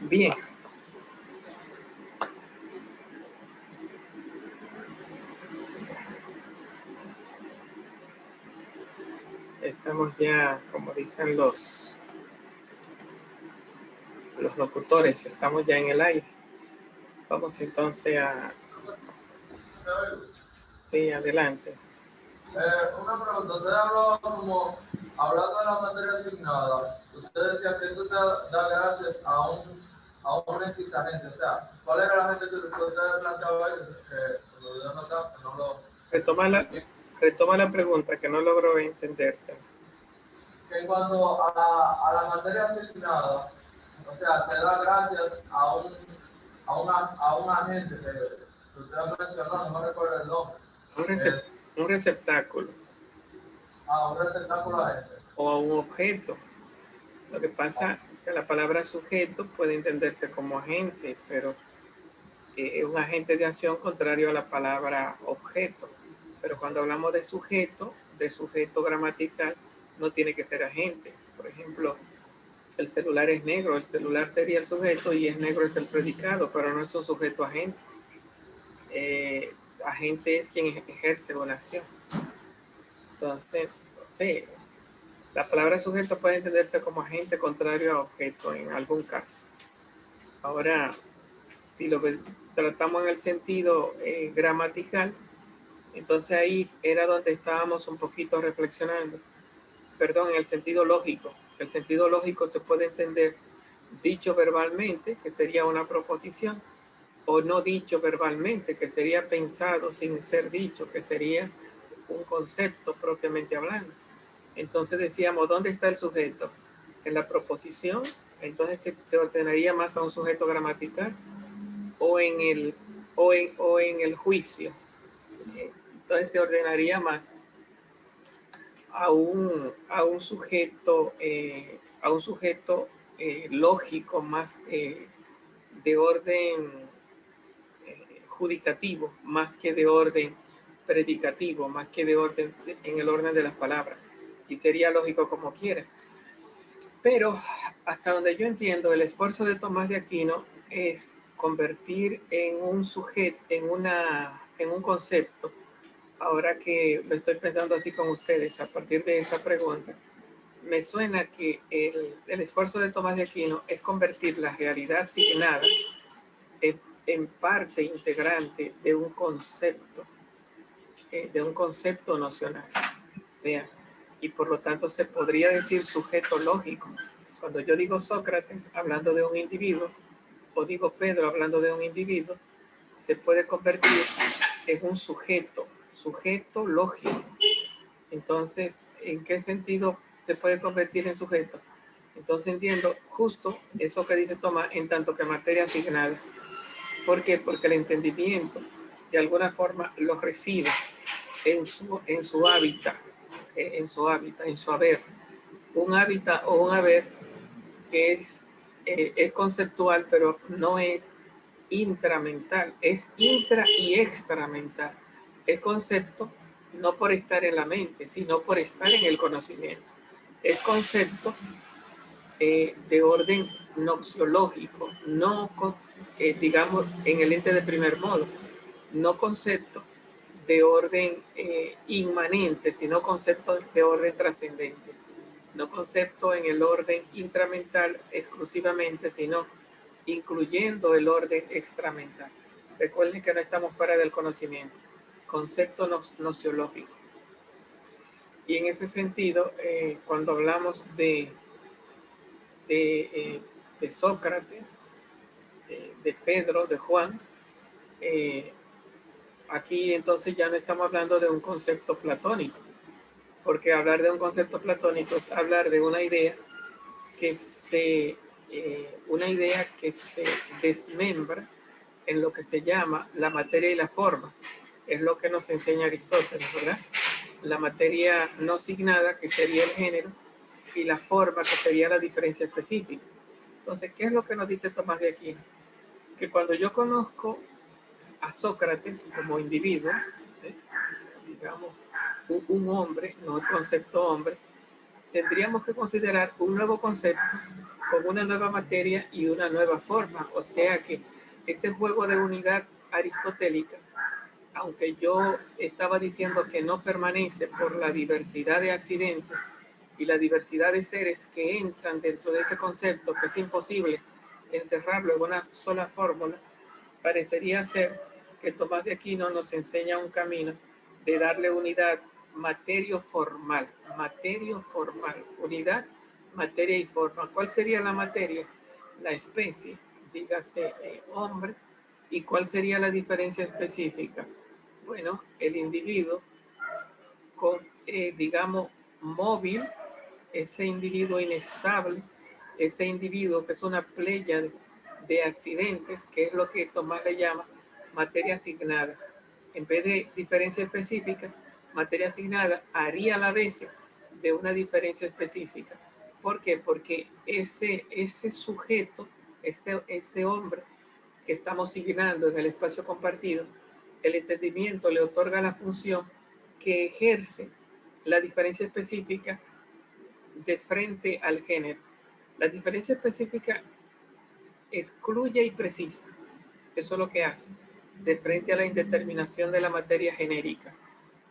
Bien. Estamos ya, como dicen los locutores, estamos ya en el aire. Vamos entonces a... Sí, adelante. Una pregunta, usted habló como, hablando de la materia asignada, usted decía que esto se da gracias a un X agente, o sea, ¿cuál era la gente que usted planteaba ahí? Lo dio notar, que no lo... Retoma la pregunta, que no logro entenderte. Que en cuanto a la materia asignada, o sea, se da gracias a un agente que usted mencionó, no me recuerdo el nombre. Un receptáculo. Un receptáculo agente. O a un objeto. Lo que pasa es que la palabra sujeto puede entenderse como agente, pero es un agente de acción contrario a la palabra objeto. Pero cuando hablamos de sujeto gramatical, no tiene que ser agente. Por ejemplo, el celular es negro, el celular sería el sujeto y es negro es el predicado, pero no es un sujeto agente. Agente es quien ejerce una acción. Entonces, no sé, la palabra sujeto puede entenderse como agente contrario a objeto en algún caso. Ahora, si lo tratamos en el sentido gramatical, entonces ahí era donde estábamos un poquito reflexionando. Perdón, en el sentido lógico. El sentido lógico se puede entender dicho verbalmente, que sería una proposición, o no dicho verbalmente, que sería pensado sin ser dicho, que sería un concepto propiamente hablando. Entonces decíamos, ¿dónde está el sujeto? En la proposición, entonces se ordenaría más a un sujeto gramatical o en el juicio. Entonces se ordenaría más a un sujeto lógico, más de orden judicativo, más que de orden predicativo, más que de orden en el orden de las palabras. Y sería lógico como quiera. Pero hasta donde yo entiendo, el esfuerzo de Tomás de Aquino es convertir en un sujeto, en un concepto. Ahora que lo estoy pensando así con ustedes, a partir de esta pregunta, me suena que el esfuerzo de Tomás de Aquino es convertir la realidad asignada en parte integrante de un concepto nocional. O sea, y por lo tanto se podría decir sujeto lógico. Cuando yo digo Sócrates hablando de un individuo, o digo Pedro hablando de un individuo, se puede convertir en un sujeto lógico. Entonces, ¿en qué sentido se puede convertir en sujeto? Entonces entiendo justo eso que dice Tomás en tanto que materia asignada. ¿Por qué? Porque el entendimiento de alguna forma lo recibe en su hábitat, en su haber. Un hábitat o un haber que es conceptual, pero no es intramental, es intra y extramental. Es concepto no por estar en la mente, sino por estar en el conocimiento. Es concepto de orden noxiológico, no digamos en el ente de primer modo, no concepto de orden inmanente, sino concepto de orden trascendente, no concepto en el orden intramental exclusivamente, sino incluyendo el orden extramental. Recuerden que no estamos fuera del conocimiento, concepto nociológico. Y en ese sentido, cuando hablamos de Sócrates, de Pedro, de Juan, aquí entonces ya no estamos hablando de un concepto platónico, porque hablar de un concepto platónico es hablar de una idea que se desmembra en lo que se llama la materia y la forma. Es lo que nos enseña Aristóteles, ¿verdad? La materia no signada, que sería el género, y la forma, que sería la diferencia específica. Entonces, ¿qué es lo que nos dice Tomás de Aquino? Que cuando yo conozco a Sócrates como individuo, digamos, un hombre, no el concepto hombre, tendríamos que considerar un nuevo concepto con una nueva materia y una nueva forma. O sea que ese juego de unidad aristotélica, aunque yo estaba diciendo que no permanece por la diversidad de accidentes y la diversidad de seres que entran dentro de ese concepto, que es imposible encerrarlo en una sola fórmula, parecería ser que Tomás de Aquino nos enseña un camino de darle unidad materio-formal, unidad, materia y forma. ¿Cuál sería la materia? La especie, dígase hombre. ¿Y cuál sería la diferencia específica? Bueno, el individuo con, digamos, móvil, ese individuo inestable, ese individuo que es una playa de accidentes, que es lo que Tomás le llama materia asignada. En vez de diferencia específica, materia asignada haría la vez de una diferencia específica. ¿Por qué? Porque ese sujeto, ese hombre que estamos signando en el espacio compartido, el entendimiento le otorga la función que ejerce la diferencia específica de frente al género. La diferencia específica excluye y precisa. Eso es lo que hace de frente a la indeterminación de la materia genérica.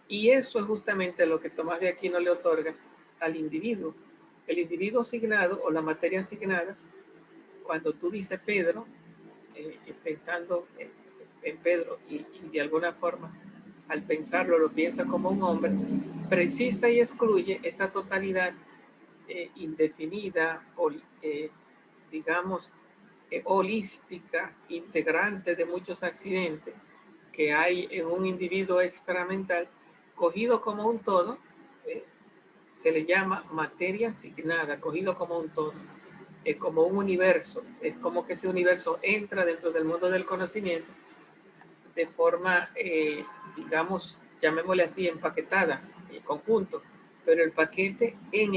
Y eso es justamente lo que Tomás de Aquino le otorga al individuo. El individuo asignado o la materia asignada, cuando tú dices Pedro, pensando en Pedro y de alguna forma al pensarlo lo piensa como un hombre, precisa y excluye esa totalidad indefinida, digamos, holística, integrante de muchos accidentes que hay en un individuo extramental, cogido como un todo, se le llama materia asignada, cogido como un todo, como un universo. Es como que ese universo entra dentro del mundo del conocimiento de forma, digamos, llamémosle así, empaquetada, el conjunto, pero el paquete en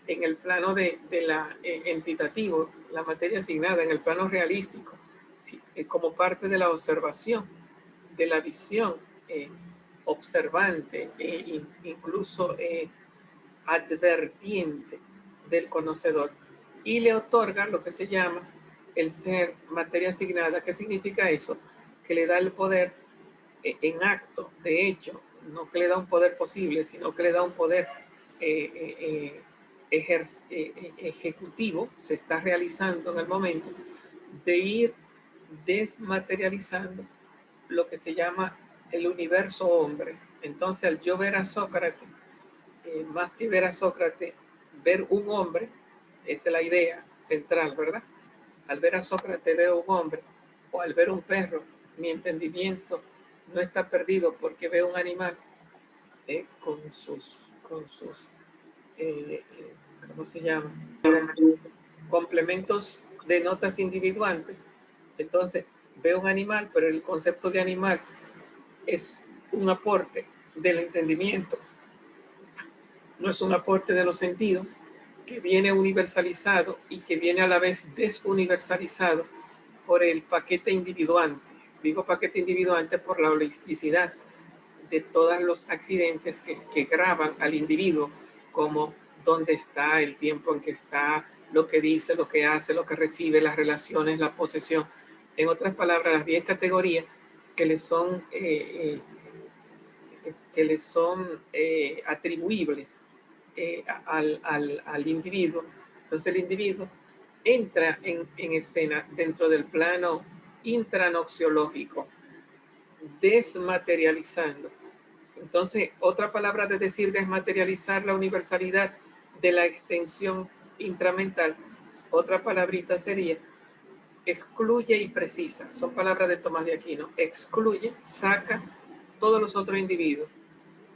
el plano de la entitativo, la materia asignada, en el plano realístico, como parte de la observación, de la visión observante, incluso advertiente del conocedor, y le otorga lo que se llama el ser materia asignada. ¿Qué significa eso? Que le da el poder en acto, de hecho, no que le da un poder posible, sino que le da un poder ejecutivo, se está realizando en el momento, de ir desmaterializando lo que se llama el universo hombre. Entonces, al yo ver a Sócrates, más que ver a Sócrates, ver un hombre, esa es la idea central, ¿verdad? Al ver a Sócrates veo un hombre, o al ver un perro, mi entendimiento no está perdido porque veo un animal con sus ¿cómo se llama? Complementos de notas individuantes. Entonces, veo un animal, pero el concepto de animal es un aporte del entendimiento, no es un aporte de los sentidos, que viene universalizado y que viene a la vez desuniversalizado por el paquete individuante. Digo paquete individuante por la holisticidad de todos los accidentes que graban al individuo, como dónde está, el tiempo en que está, lo que dice, lo que hace, lo que recibe, las relaciones, la posesión. En otras palabras, las 10 categorías que le son, que le son atribuibles al individuo. Entonces el individuo entra en escena dentro del plano intranoxiológico, desmaterializando. Entonces, otra palabra de decir desmaterializar la universalidad de la extensión intramental, otra palabrita sería excluye y precisa. Son palabras de Tomás de Aquino. Excluye, saca todos los otros individuos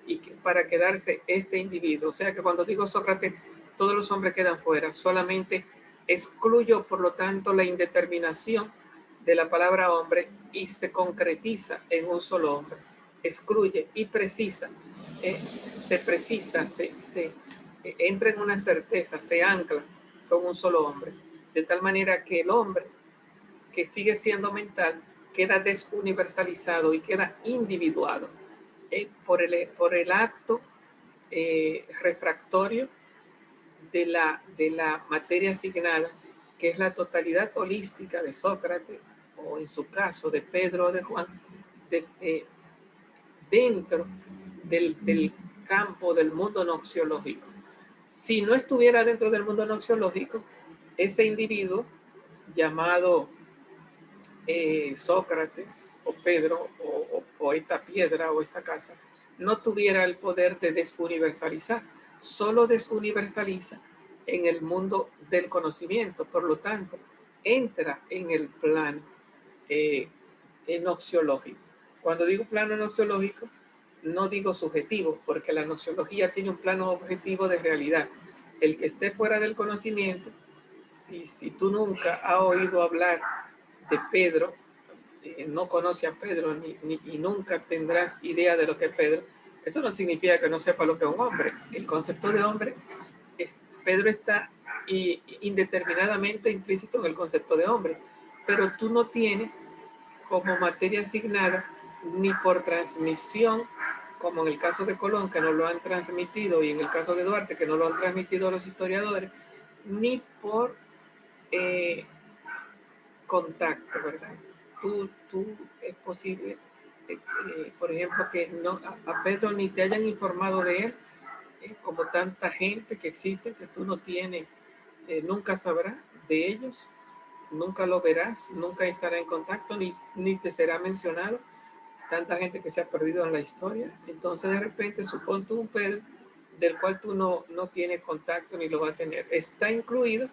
y para quedarse este individuo. O sea que cuando digo Sócrates, todos los hombres quedan fuera. Solamente excluyo, por lo tanto, la indeterminación de la palabra hombre y se concretiza en un solo hombre. Excluye y precisa, se precisa, se entra en una certeza, se ancla con un solo hombre. De tal manera que el hombre, que sigue siendo mental, queda desuniversalizado y queda individuado por el acto refractorio de la materia asignada, que es la totalidad holística de Sócrates, o en su caso de Pedro o de Juan, dentro del campo del mundo noxiológico. Si no estuviera dentro del mundo noxiológico, ese individuo llamado Sócrates o Pedro o esta piedra o esta casa no tuviera el poder de desuniversalizar, solo desuniversaliza en el mundo del conocimiento, por lo tanto entra en el plano noxiológico. Cuando digo plano noxiológico, no digo subjetivo, porque la noxiología tiene un plano objetivo de realidad. El que esté fuera del conocimiento, si tú nunca has oído hablar de Pedro, no conoce a Pedro y nunca tendrás idea de lo que es Pedro, eso no significa que no sepa lo que es un hombre. El concepto de hombre, Pedro está indeterminadamente implícito en el concepto de hombre, pero tú no tienes como materia asignada ni por transmisión, como en el caso de Colón, que no lo han transmitido, y en el caso de Duarte, que no lo han transmitido los historiadores, ni por contacto, ¿verdad? Es posible, por ejemplo, que no, a Pedro ni te hayan informado de él, como tanta gente que existe, que tú no tienes, nunca sabrás de ellos, nunca lo verás, nunca estará en contacto, ni te será mencionado. Tanta gente que se ha perdido en la historia. Entonces, de repente, supón tú un Pedro del cual tú no tienes contacto ni lo va a tener. Está incluido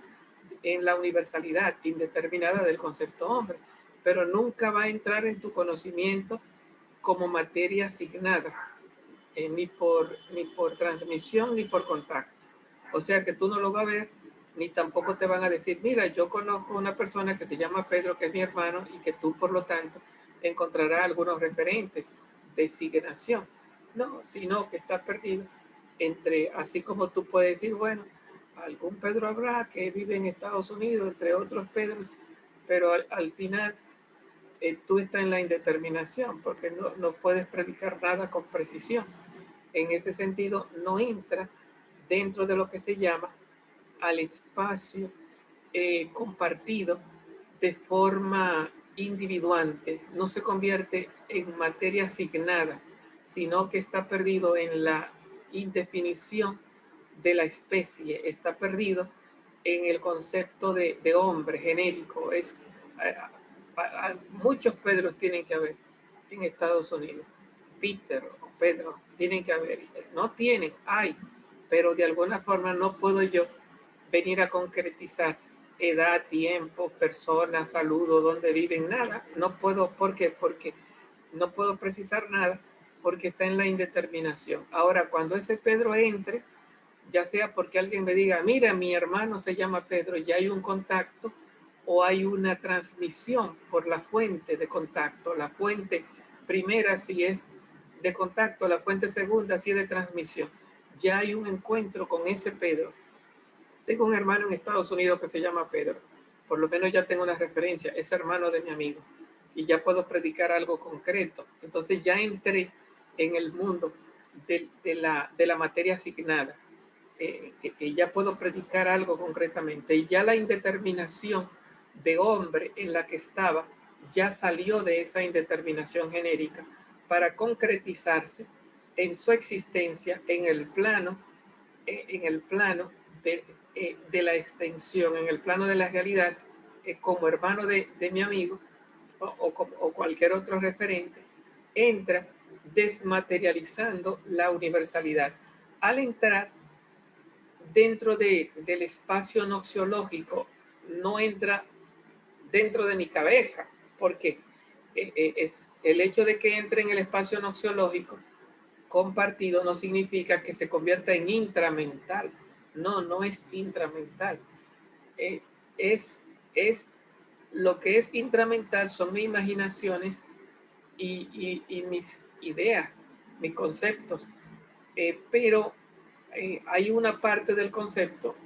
en la universalidad indeterminada del concepto hombre, pero nunca va a entrar en tu conocimiento como materia asignada, ni por transmisión ni por contacto. O sea que tú no lo vas a ver, ni tampoco te van a decir, mira, yo conozco una persona que se llama Pedro, que es mi hermano, y que tú, por lo tanto, encontrarás algunos referentes de asignación. No, sino que está perdido entre, así como tú puedes decir, bueno, algún Pedro habrá que vive en Estados Unidos, entre otros Pedros, pero al final tú estás en la indeterminación, porque no puedes predicar nada con precisión. En ese sentido, no entra dentro de lo que se llama al espacio compartido de forma individuante, no se convierte en materia asignada, sino que está perdido en la indefinición de la especie, está perdido en el concepto de hombre genérico. Muchos Pedros tienen que haber en Estados Unidos. Peter o Pedro tienen que haber. No tienen, hay, pero de alguna forma no puedo yo venir a concretizar edad, tiempo, persona, saludo, dónde viven, nada. No puedo, ¿por qué? Porque no puedo precisar nada, porque está en la indeterminación. Ahora, cuando ese Pedro entre, ya sea porque alguien me diga, mira, mi hermano se llama Pedro, ya hay un contacto o hay una transmisión por la fuente de contacto. La fuente primera si es de contacto, la fuente segunda si es de transmisión. Ya hay un encuentro con ese Pedro. Tengo un hermano en Estados Unidos que se llama Pedro. Por lo menos ya tengo una referencia, es hermano de mi amigo. Y ya puedo predicar algo concreto. Entonces ya entré en el mundo de la materia asignada. Ya puedo predicar algo concretamente. Y ya la indeterminación de hombre en la que estaba ya salió de esa indeterminación genérica para concretizarse en su existencia en el plano de la extensión, en el plano de la realidad, como hermano de mi amigo o cualquier otro referente, entra desmaterializando la universalidad. Al entrar dentro del espacio noxiológico, no entra dentro de mi cabeza, porque es el hecho de que entre en el espacio noxiológico compartido no significa que se convierta en intramental. No es intramental. Es lo que es intramental son mis imaginaciones y mis ideas, mis conceptos. Pero hay una parte del concepto,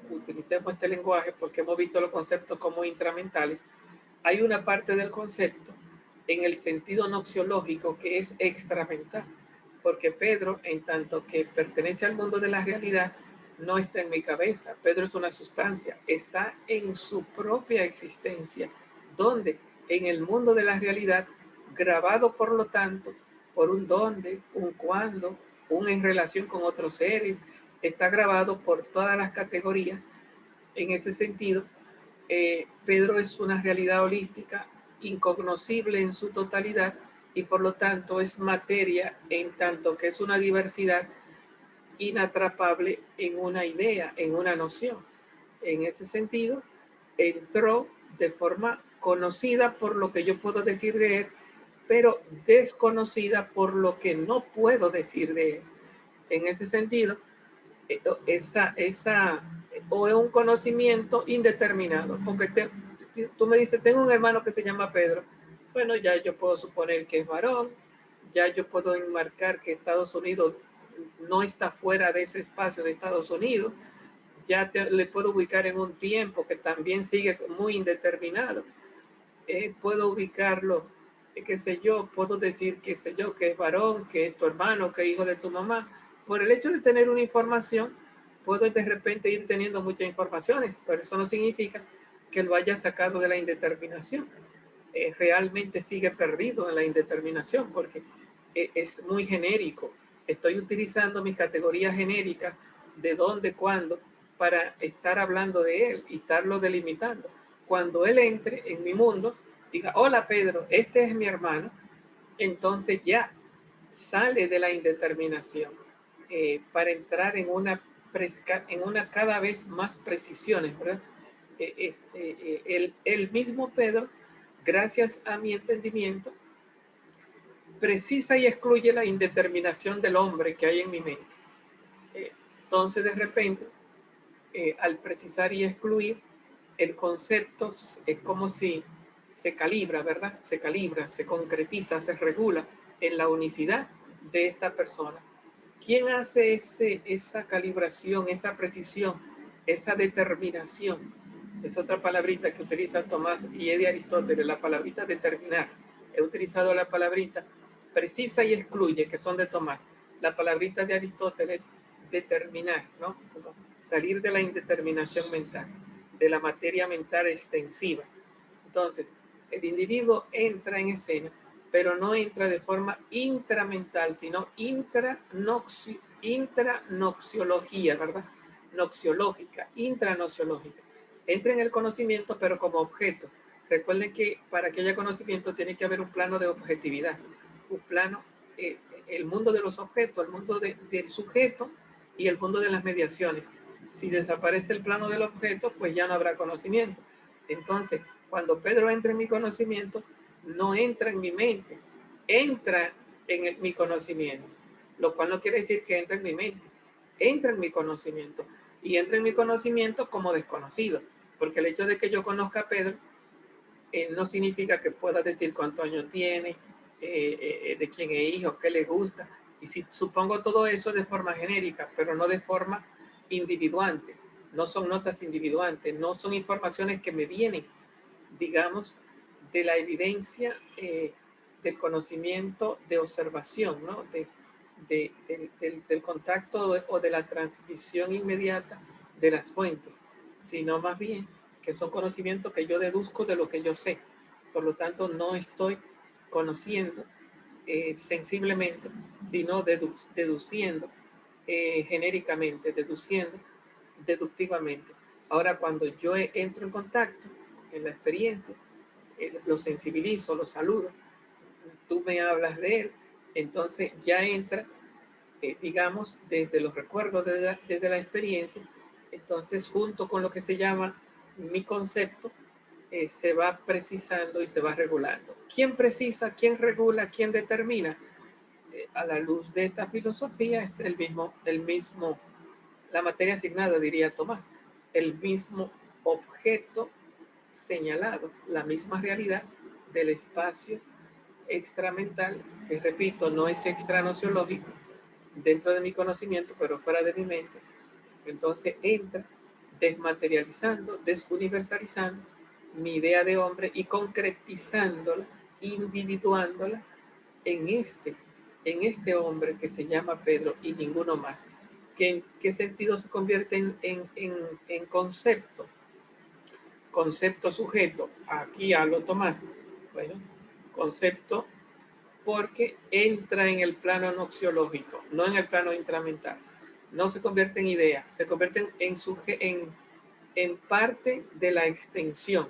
utilicemos este lenguaje porque hemos visto los conceptos como intramentales, hay una parte del concepto en el sentido noxiológico que es extramental, porque Pedro, en tanto que pertenece al mundo de la realidad, no está en mi cabeza. Pedro es una sustancia, está en su propia existencia, donde en el mundo de la realidad, grabado por lo tanto por un dónde, un cuándo, un en relación con otros seres, está grabado por todas las categorías. En ese sentido, Pedro es una realidad holística, incognoscible en su totalidad, y por lo tanto es materia en tanto que es una diversidad inatrapable en una idea, en una noción. En ese sentido, entró de forma conocida por lo que yo puedo decir de él, pero desconocida por lo que no puedo decir de él. En ese sentido, o es un conocimiento indeterminado, porque tú me dices, tengo un hermano que se llama Pedro. Bueno, ya yo puedo suponer que es varón, ya yo puedo enmarcar que Estados Unidos no está fuera de ese espacio de Estados Unidos, ya le puedo ubicar en un tiempo que también sigue muy indeterminado. Puedo ubicarlo, qué sé yo, puedo decir, qué sé yo, que es varón, que es tu hermano, que es hijo de tu mamá. Por el hecho de tener una información, puedo de repente ir teniendo muchas informaciones, pero eso no significa que lo haya sacado de la indeterminación. Realmente sigue perdido en la indeterminación porque es muy genérico. Estoy utilizando mis categorías genéricas de dónde, cuándo, para estar hablando de él y estarlo delimitando. Cuando él entre en mi mundo, diga, hola Pedro, este es mi hermano, entonces ya sale de la indeterminación para entrar en una cada vez más precisiones, ¿verdad? El mismo Pedro, gracias a mi entendimiento, precisa y excluye la indeterminación del hombre que hay en mi mente. Entonces, de repente, al precisar y excluir, el concepto es como si se calibra, ¿verdad? Se calibra, se concretiza, se regula en la unicidad de esta persona. ¿Quién hace esa calibración, esa precisión, esa determinación? Es otra palabrita que utiliza Tomás y es de Aristóteles, la palabrita determinar. He utilizado la palabrita precisa y excluye, que son de Tomás. La palabrita de Aristóteles, determinar, ¿no? Como salir de la indeterminación mental, de la materia mental extensiva. Entonces, el individuo entra en escena, pero no entra de forma intramental, sino intranoxiología, ¿verdad? Noxiológica, intranociológica. Entra en el conocimiento, pero como objeto. Recuerden que para que haya conocimiento tiene que haber un plano de objetividad, un plano, el mundo de los objetos, el mundo del sujeto y el mundo de las mediaciones. Si desaparece el plano del objeto, pues ya no habrá conocimiento. Entonces, cuando Pedro entra en mi conocimiento, no entra en mi mente, entra en mi conocimiento, lo cual no quiere decir que entra en mi mente, entra en mi conocimiento y entra en mi conocimiento como desconocido, porque el hecho de que yo conozca a Pedro no significa que pueda decir cuántos años tiene, de quién es hijo, qué le gusta, y si supongo todo eso de forma genérica, pero no de forma individuante, no son notas individuantes, no son informaciones que me vienen, digamos, de la evidencia del conocimiento de observación, ¿no? Del contacto o de la transmisión inmediata de las fuentes, sino más bien que son conocimientos que yo deduzco de lo que yo sé. Por lo tanto, no estoy conociendo sensiblemente, sino deduciendo genéricamente, deduciendo deductivamente. Ahora, cuando yo entro en contacto en la experiencia, lo sensibilizo, lo saludo, tú me hablas de él, entonces ya entra, digamos, desde los recuerdos, desde la experiencia, entonces junto con lo que se llama mi concepto, se va precisando y se va regulando. ¿Quién precisa, quién regula, quién determina? A la luz de esta filosofía es el mismo, la materia asignada, diría Tomás, el mismo objeto señalado, la misma realidad del espacio extramental, que repito, no es extranociológico, dentro de mi conocimiento, pero fuera de mi mente. Entonces entra desmaterializando, desuniversalizando mi idea de hombre y concretizándola, individuándola en este hombre que se llama Pedro y ninguno más. ¿En qué sentido se convierte en concepto? Concepto sujeto. Aquí hablo Tomás. Bueno, concepto porque entra en el plano noxiológico, no en el plano intramental. No se convierte en idea, se convierte en parte de la extensión,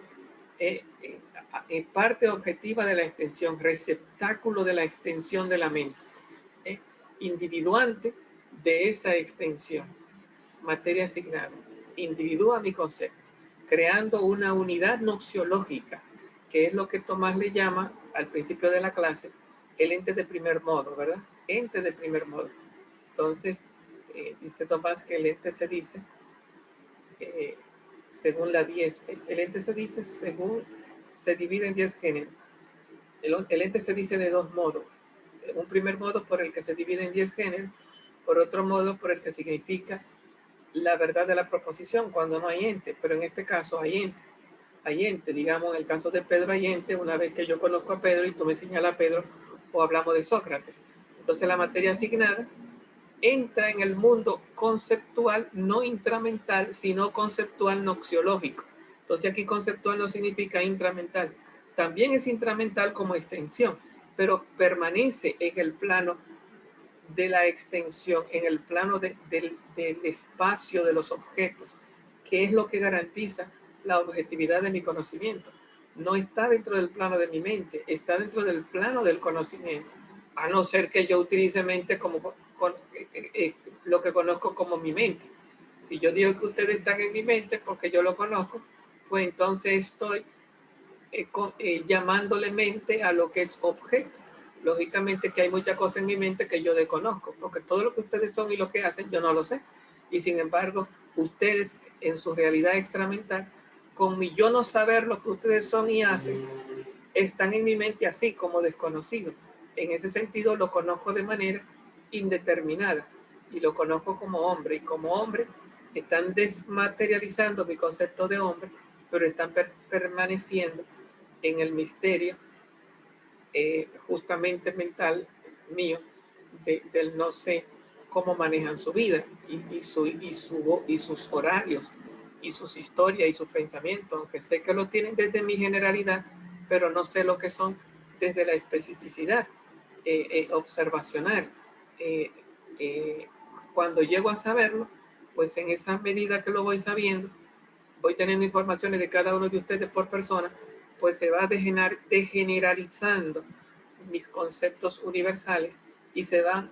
en parte objetiva de la extensión, receptáculo de la extensión de la mente, individuante de esa extensión, materia asignada, individúa mi concepto, creando una unidad noxiológica, que es lo que Tomás le llama al principio de la clase el ente de primer modo, ¿verdad? Ente de primer modo. Entonces, dice Tomás que el ente se dice según la 10. El ente se dice según se divide en 10 géneros. El ente se dice de dos modos. Un primer modo por el que se divide en 10 géneros, por otro modo por el que significa la verdad de la proposición cuando no hay ente, pero en este caso hay ente. Hay ente, digamos, en el caso de Pedro hay ente, una vez que yo conozco a Pedro y tú me señalas a Pedro o hablamos de Sócrates. Entonces la materia asignada entra en el mundo conceptual, no intramental, sino conceptual noxiológico. Entonces aquí conceptual no significa intramental. También es intramental como extensión, pero permanece en el plano de la extensión, en el plano del espacio de los objetos, que es lo que garantiza la objetividad de mi conocimiento. No está dentro del plano de mi mente, está dentro del plano del conocimiento, a no ser que yo utilice mente como lo que conozco como mi mente. Si yo digo que ustedes están en mi mente porque yo lo conozco, pues entonces estoy llamándole mente a lo que es objeto. Lógicamente que hay muchas cosas en mi mente que yo desconozco, porque todo lo que ustedes son y lo que hacen yo no lo sé. Y sin embargo, ustedes en su realidad extramental, con mi yo no saber lo que ustedes son y hacen, están en mi mente así como desconocido. En ese sentido lo conozco de manera indeterminada y lo conozco como hombre. Y como hombre están desmaterializando mi concepto de hombre, pero están permaneciendo en el misterio justamente mental mío del no sé cómo manejan su vida y sus horarios y sus historias y sus pensamientos, aunque sé que lo tienen desde mi generalidad, pero no sé lo que son desde la especificidad observacional. Cuando llego a saberlo, pues en esa medida que lo voy sabiendo, voy teniendo informaciones de cada uno de ustedes por persona, pues se va degeneralizando mis conceptos universales y se van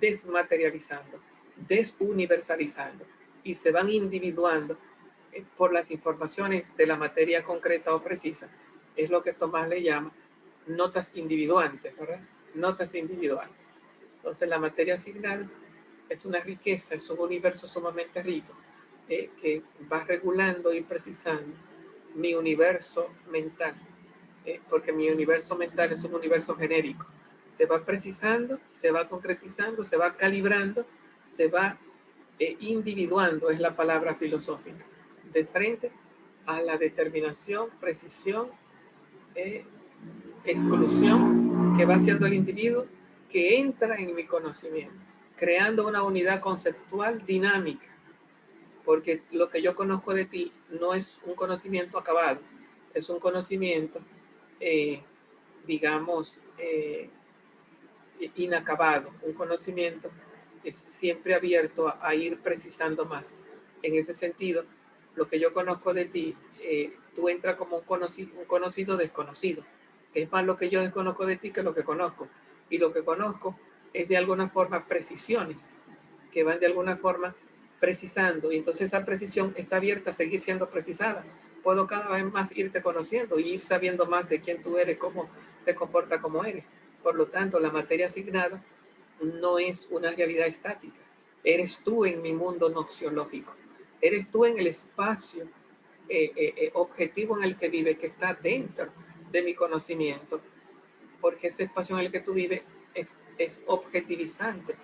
desmaterializando, desuniversalizando y se van individuando por las informaciones de la materia concreta o precisa. Es lo que Tomás le llama notas individuantes, ¿verdad? Notas individuantes. Entonces la materia asignada es una riqueza, es un universo sumamente rico que va regulando y precisando mi universo mental, porque mi universo mental es un universo genérico. Se va precisando, se va concretizando, se va calibrando, se va individuando, es la palabra filosófica, de frente a la determinación, precisión, exclusión que va haciendo el individuo que entra en mi conocimiento, creando una unidad conceptual dinámica, porque lo que yo conozco de ti no es un conocimiento acabado, es un conocimiento, digamos, inacabado, un conocimiento es siempre abierto a ir precisando más. En ese sentido, lo que yo conozco de ti, tú entras como un conocido desconocido. Es más lo que yo desconozco de ti que lo que conozco. Y lo que conozco es de alguna forma precisiones que van de alguna forma precisando, y entonces esa precisión está abierta a seguir siendo precisada. Puedo cada vez más irte conociendo y ir sabiendo más de quién tú eres, cómo te comportas como eres. Por lo tanto, la materia asignada no es una realidad estática. Eres tú en mi mundo noxiológico. Eres tú en el espacio objetivo en el que vive, que está dentro de mi conocimiento, porque ese espacio en el que tú vives es objetivizante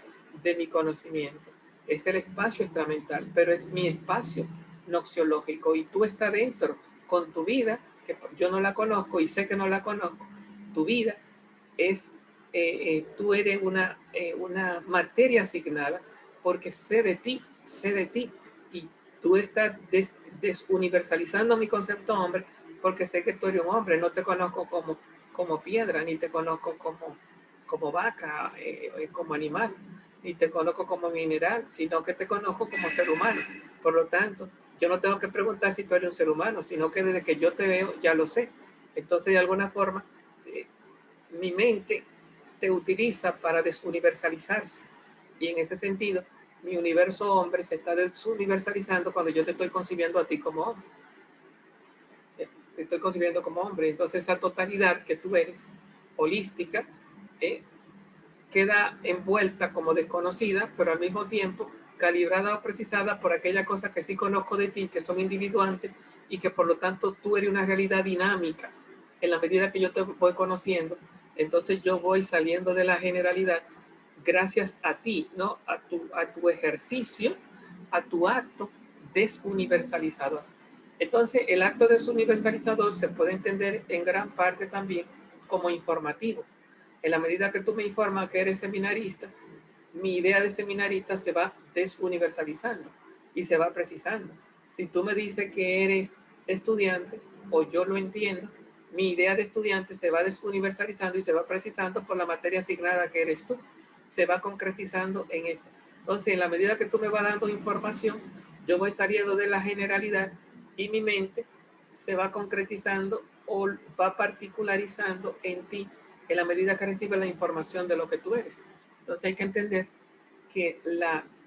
de mi conocimiento. Es el espacio extramental, pero es mi espacio noxiológico y tú estás dentro con tu vida, que yo no la conozco y sé que no la conozco. Tu vida es, tú eres una materia asignada porque sé de ti, y tú estás desuniversalizando mi concepto hombre porque sé que tú eres un hombre, no te conozco como piedra, ni te conozco como vaca, como animal, ni te conozco como mineral, sino que te conozco como ser humano. Por lo tanto, yo no tengo que preguntar si tú eres un ser humano, sino que desde que yo te veo ya lo sé. Entonces, de alguna forma, mi mente te utiliza para desuniversalizarse. Y en ese sentido, mi universo hombre se está desuniversalizando cuando yo te estoy concibiendo a ti como hombre. Te estoy concibiendo como hombre. Entonces esa totalidad que tú eres, holística, queda envuelta como desconocida, pero al mismo tiempo calibrada o precisada por aquella cosa que sí conozco de ti, que son individuantes y que por lo tanto tú eres una realidad dinámica. En la medida que yo te voy conociendo, entonces yo voy saliendo de la generalidad gracias a ti, ¿no? A tu ejercicio, a tu acto desuniversalizador. Entonces, el acto desuniversalizador se puede entender en gran parte también como informativo. En la medida que tú me informas que eres seminarista, mi idea de seminarista se va desuniversalizando y se va precisando. Si tú me dices que eres estudiante o yo lo entiendo, mi idea de estudiante se va desuniversalizando y se va precisando por la materia asignada que eres tú. Se va concretizando en esto. Entonces, en la medida que tú me vas dando información, yo voy saliendo de la generalidad y mi mente se va concretizando o va particularizando en ti en la medida que recibe la información de lo que tú eres. Entonces hay que entender que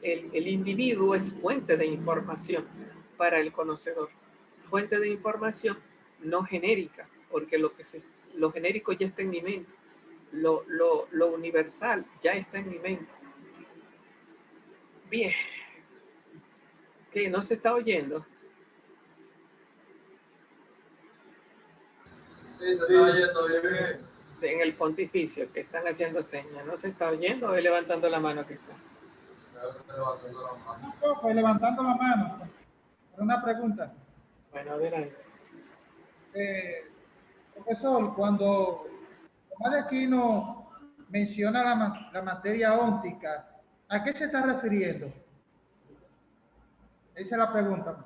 el individuo es fuente de información para el conocedor. Fuente de información no genérica, porque lo genérico ya está en mi mente. Lo universal ya está en mi mente. Bien. ¿Qué? ¿No se está oyendo? Sí, se está oyendo bien. En el pontificio, que están haciendo señas. ¿No se está oyendo o es levantando la mano que está? Levantando la mano. No, profe, levantando la mano. Una pregunta. Bueno, adelante. Profesor, cuando Tomás de Aquino menciona la materia óntica, ¿a qué se está refiriendo? Esa es la pregunta.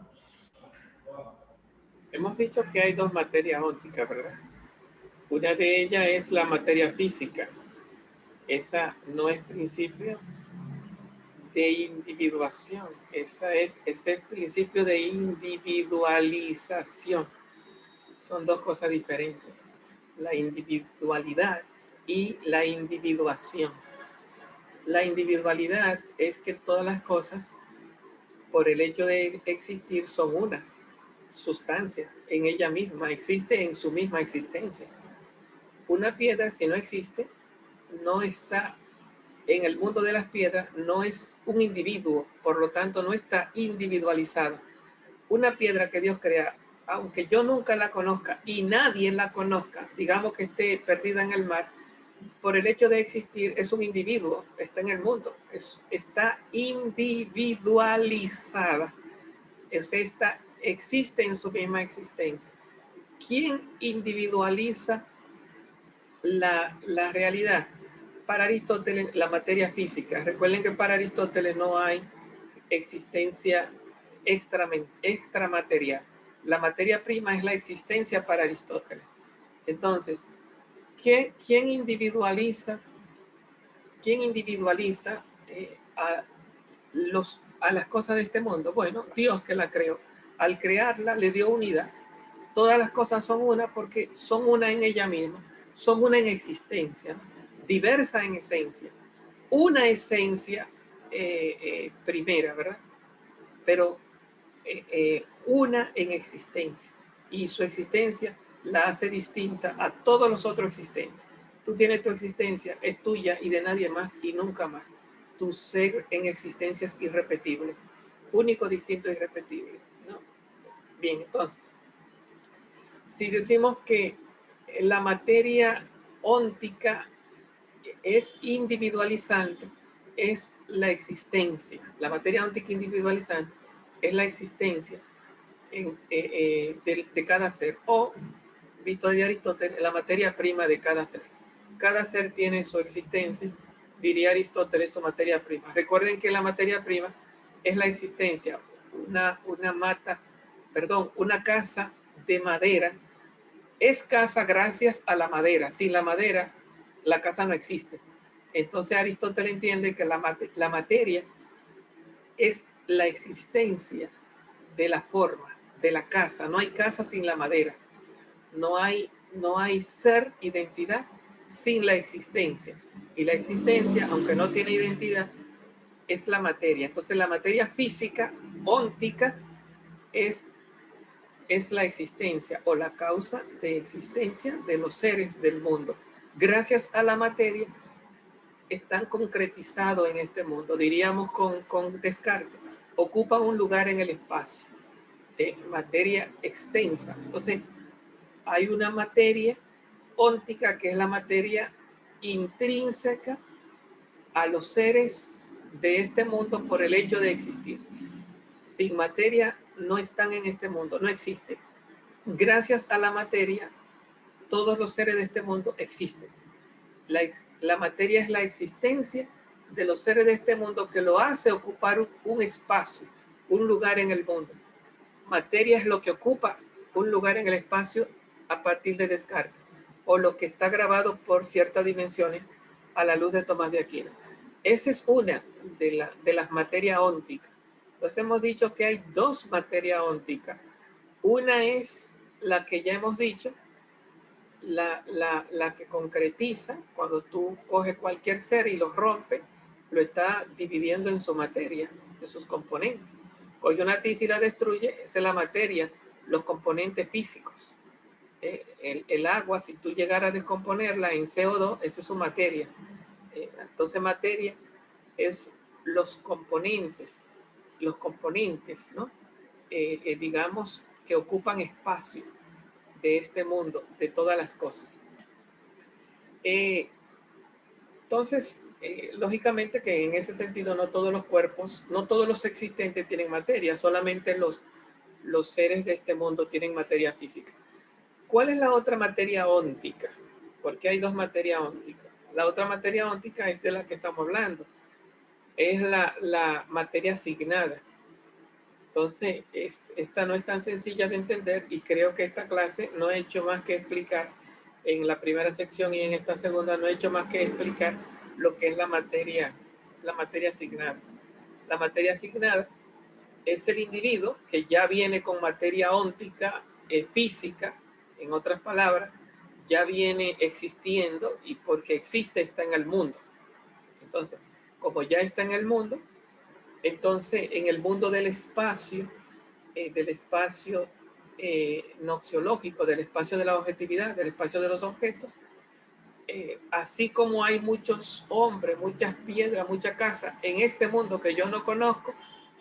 Hemos dicho que hay dos materias ópticas, ¿verdad? Una de ellas es la materia física. Esa no es principio de individuación. Ese es el principio de individualización. Son dos cosas diferentes. La individualidad y la individuación. La individualidad es que todas las cosas, por el hecho de existir, son una sustancia en ella misma, existe en su misma existencia. Una piedra, si no existe, no está en el mundo de las piedras, no es un individuo, por lo tanto no está individualizada. Una piedra que Dios crea, aunque yo nunca la conozca y nadie la conozca, digamos que esté perdida en el mar, por el hecho de existir es un individuo, está en el mundo, está individualizada, existe en su misma existencia. ¿Quién individualiza la realidad? Para Aristóteles, la materia física. Recuerden que para Aristóteles no hay existencia extramaterial. La materia prima es la existencia para Aristóteles. Entonces, ¿quién individualiza a las cosas de este mundo? Bueno, Dios que la creó. Al crearla le dio unidad. Todas las cosas son una porque son una en ella misma, son una en existencia, diversa en esencia, una esencia primera, ¿verdad? Pero una en existencia, y su existencia la hace distinta a todos los otros existentes. Tú tienes tu existencia, es tuya y de nadie más y nunca más. Tu ser en existencia es irrepetible, único, distinto e irrepetible, ¿no? Bien, entonces, si decimos que la materia óntica es individualizante, es la existencia. La materia óntica individualizante es la existencia de cada ser, o, visto de Aristóteles, la materia prima de cada ser. Cada ser tiene su existencia diría Aristóteles, su materia prima. Recuerden que la materia prima es la existencia, una casa de madera es casa gracias a la madera. Sin la madera, la casa no existe. Entonces Aristóteles entiende que la materia es la existencia de la forma, de la casa. No hay casa sin la madera. No hay ser, identidad, sin la existencia. Y la existencia, aunque no tiene identidad, es la materia. Entonces la materia física, óntica, es la existencia o la causa de existencia de los seres del mundo. Gracias a la materia están concretizados en este mundo. Diríamos con Descartes, ocupan un lugar en el espacio, materia extensa. Entonces, hay una materia óntica que es la materia intrínseca a los seres de este mundo por el hecho de existir. Sin materia no están en este mundo, no existen. Gracias a la materia, todos los seres de este mundo existen. La materia es la existencia de los seres de este mundo que lo hace ocupar un espacio, un lugar en el mundo. Materia es lo que ocupa un lugar en el espacio a partir de Descartes, o lo que está grabado por ciertas dimensiones a la luz de Tomás de Aquino. Esa es una de las materias ónticas. Entonces hemos dicho que hay dos materias ónticas. Una es la que ya hemos dicho, la que concretiza, cuando tú coges cualquier ser y lo rompes, lo está dividiendo en su materia, de sus componentes. Coge una tiza y la destruye, esa es la materia, los componentes físicos. El agua, si tú llegaras a descomponerla en CO2, esa es su materia. Entonces materia es los componentes, ¿no? Digamos que ocupan espacio de este mundo, de todas las cosas. Entonces, lógicamente que en ese sentido no todos los cuerpos, no todos los existentes tienen materia, solamente los seres de este mundo tienen materia física. ¿Cuál es la otra materia óntica? Porque hay dos materias ónticas. La otra materia óntica es de la que estamos hablando. Es la materia asignada. Entonces, esta no es tan sencilla de entender y creo que esta clase no he hecho más que explicar en la primera sección y en esta segunda no he hecho más que explicar lo que es la materia asignada. La materia asignada es el individuo que ya viene con materia óntica, física, en otras palabras, ya viene existiendo y porque existe está en el mundo. Entonces, como ya está en el mundo, entonces en el mundo del espacio noxiológico, del espacio de la objetividad, del espacio de los objetos, así como hay muchos hombres, muchas piedras, muchas casas en este mundo que yo no conozco,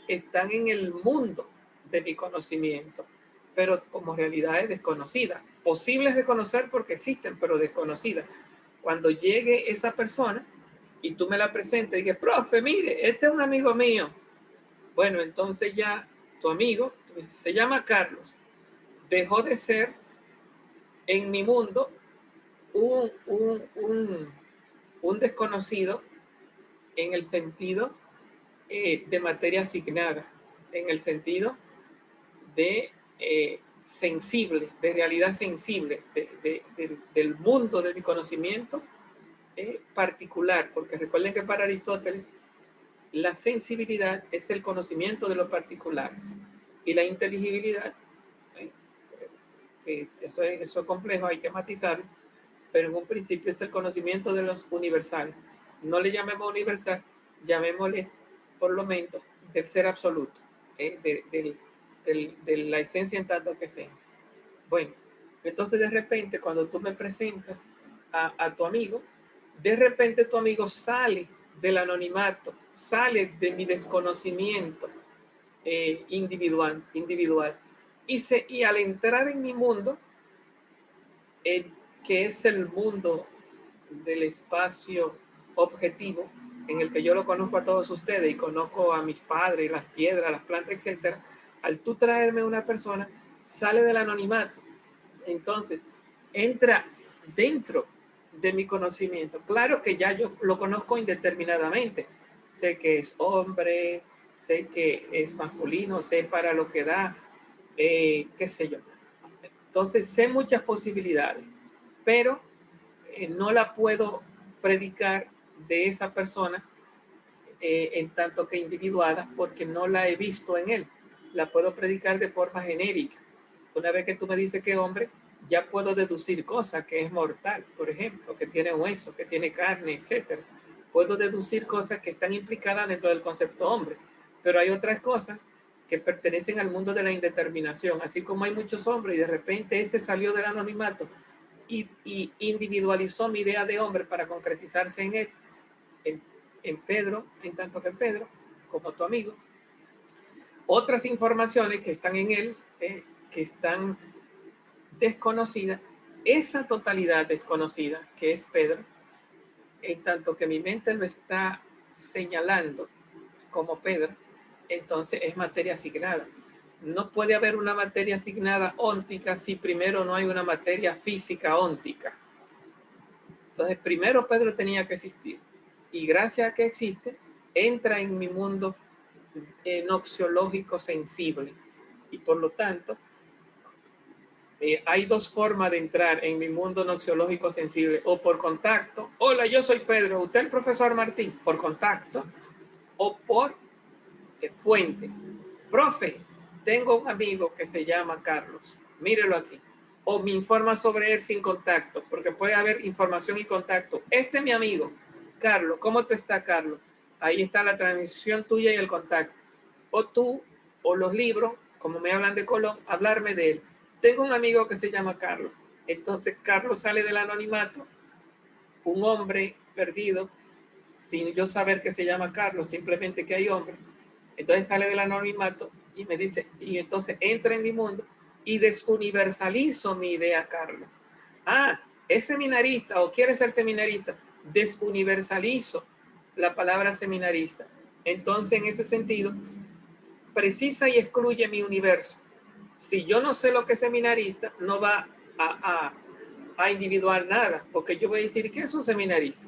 están en el mundo de mi conocimiento, pero como realidades desconocidas, posibles de conocer porque existen, pero desconocidas. Cuando llegue esa persona y tú me la presentes y dices, profe, mire, este es un amigo mío. Bueno, entonces ya tu amigo, se llama Carlos, dejó de ser en mi mundo un desconocido en el sentido de materia asignada, en el sentido de sensible, de realidad sensible, del mundo de mi conocimiento particular, porque recuerden que para Aristóteles la sensibilidad es el conocimiento de los particulares y la inteligibilidad, eso es complejo, hay que matizarlo, pero en un principio es el conocimiento de los universales. No le llamemos universal, llamémosle por lo menos del ser absoluto, de la esencia en tanto que esencia. Bueno, entonces de repente cuando tú me presentas a tu amigo, de repente tu amigo sale del anonimato, sale de mi desconocimiento individual. Y al entrar en mi mundo, que es el mundo del espacio objetivo, en el que yo lo conozco a todos ustedes y conozco a mis padres, las piedras, las plantas, etcétera, al tú traerme una persona, sale del anonimato. Entonces, entra dentro de mi conocimiento. Claro que ya yo lo conozco indeterminadamente. Sé que es hombre, sé que es masculino, sé para lo que da, qué sé yo. Entonces sé muchas posibilidades, pero no la puedo predicar de esa persona en tanto que individuada porque no la he visto en él. La puedo predicar de forma genérica. Una vez que tú me dices que es hombre, ya puedo deducir cosas, que es mortal, por ejemplo, que tiene hueso, que tiene carne, etc. Puedo deducir cosas que están implicadas dentro del concepto hombre, pero hay otras cosas que pertenecen al mundo de la indeterminación, así como hay muchos hombres y de repente este salió del anonimato y individualizó mi idea de hombre para concretizarse en él, en Pedro, en tanto que Pedro, como tu amigo. Otras informaciones que están en él, que están desconocidas, esa totalidad desconocida que es Pedro, en tanto que mi mente lo está señalando como Pedro, entonces es materia asignada. No puede haber una materia asignada óntica si primero no hay una materia física óntica. Entonces, primero Pedro tenía que existir. Y gracias a que existe, entra en mi mundo noxiológico sensible. Y por lo tanto, hay dos formas de entrar en mi mundo noxiológico sensible. O por contacto. Hola, yo soy Pedro. ¿Usted el profesor Martín? Por contacto. O por fuente. Profe, tengo un amigo que se llama Carlos. Mírelo aquí. O me informa sobre él sin contacto, porque puede haber información y contacto. Este es mi amigo, Carlos. ¿Cómo tú estás, Carlos? Ahí está la transmisión tuya y el contacto. O tú, o los libros, como me hablan de Colón, hablarme de él. Tengo un amigo que se llama Carlos. Entonces, Carlos sale del anonimato, un hombre perdido, sin yo saber que se llama Carlos, simplemente que hay hombre. Entonces sale del anonimato y me dice, y entonces entra en mi mundo y desuniversalizo mi idea, Carlos. Ah, es seminarista o quiere ser seminarista. Desuniversalizo la palabra seminarista. Entonces, en ese sentido, precisa y excluye mi universo. Si yo no sé lo que es seminarista, no va a individuar nada, porque yo voy a decir, ¿qué es un seminarista?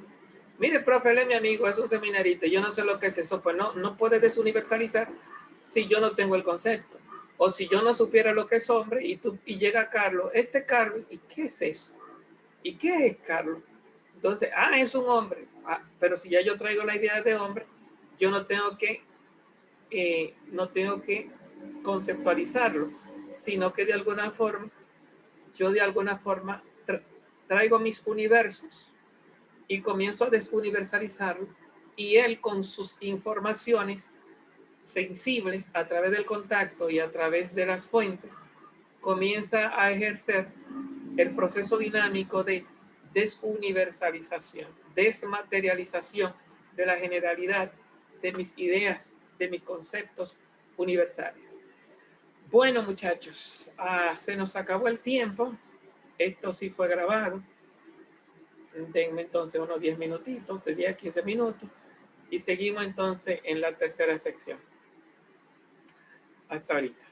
Mire, profe, él es mi amigo, es un seminarista, yo no sé lo que es eso. Pues no puede desuniversalizar si yo no tengo el concepto. O si yo no supiera lo que es hombre y llega Carlos, Carlos, ¿y qué es eso? ¿Y qué es Carlos? Entonces, es un hombre. Pero si ya yo traigo la idea de hombre, yo no tengo que conceptualizarlo, sino que de alguna forma, traigo mis universos y comienzo a desuniversalizarlo y él con sus informaciones sensibles a través del contacto y a través de las fuentes comienza a ejercer el proceso dinámico de desuniversalización, desmaterialización de la generalidad de mis ideas, de mis conceptos universales. Bueno, muchachos, se nos acabó el tiempo. Esto sí fue grabado. Denme entonces unos 10 minutitos, de 10 a 15 minutos, y seguimos entonces en la tercera sección. Hasta ahorita.